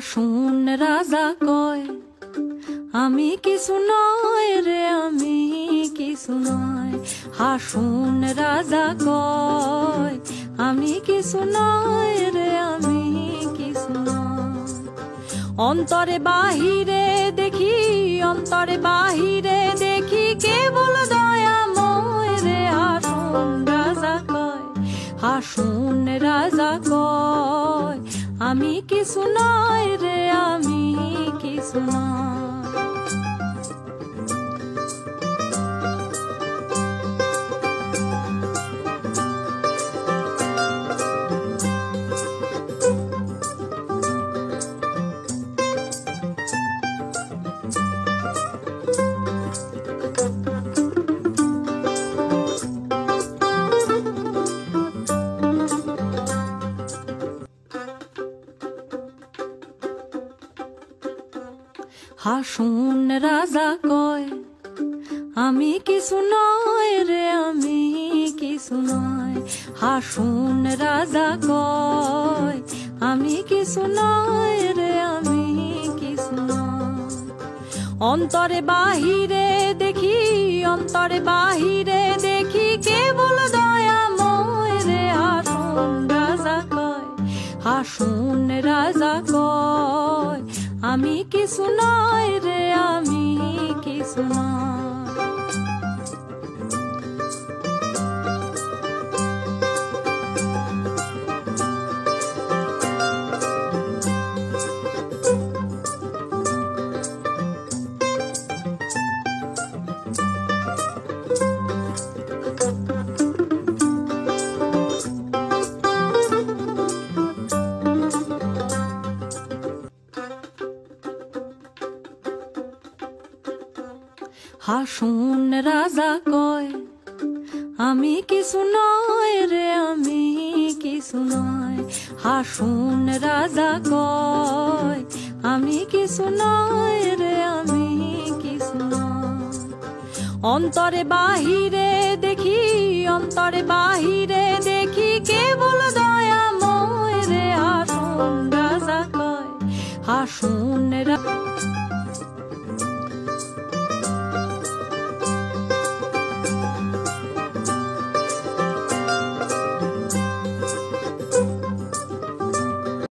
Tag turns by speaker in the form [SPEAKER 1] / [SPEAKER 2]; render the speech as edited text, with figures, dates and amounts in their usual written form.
[SPEAKER 1] হাসুন রাজা কয় আমি কিছু নয় রে, আমি কিছু নয়। হাসুন রাজা কয় আমি কিছু নয় রে, আমি কিছু নয়। অন্তরে বাহিরে দেখি, অন্তরে বাহিরে দেখি কেবল দয়াময় রে। হাসুন রাজা কয়, হাসুন রাজা কয় আমি কিছু নয় রে, আমি কিছু নয়। হাসুন রাজা কয় আমি কিছু নয় রে, আমি কিছু নয়। হাসুন রাজা কয় আমি কিছু নয় রে, আমি কিছু নয়। অন্তরে বাহিরে দেখি, অন্তরে বাহিরে দেখি কেবল দয়াময় রে। হাসুন রাজা কয়, হাসুন রাজা কয় আমি কিছু নয় রে, আমি কিছু নয়। হাসুন রাজা কয় আমি কিছু নয় রে, আমি কিছু নয়। হাসুন রাজা কয় আমি কিছু নয় রে, আমি কিছু নয়। অন্তরে বাহিরে দেখি, অন্তরে বাহিরে দেখি কেবল দয়াময় রে। হাসুন রাজা কয়, হাসুন রাজা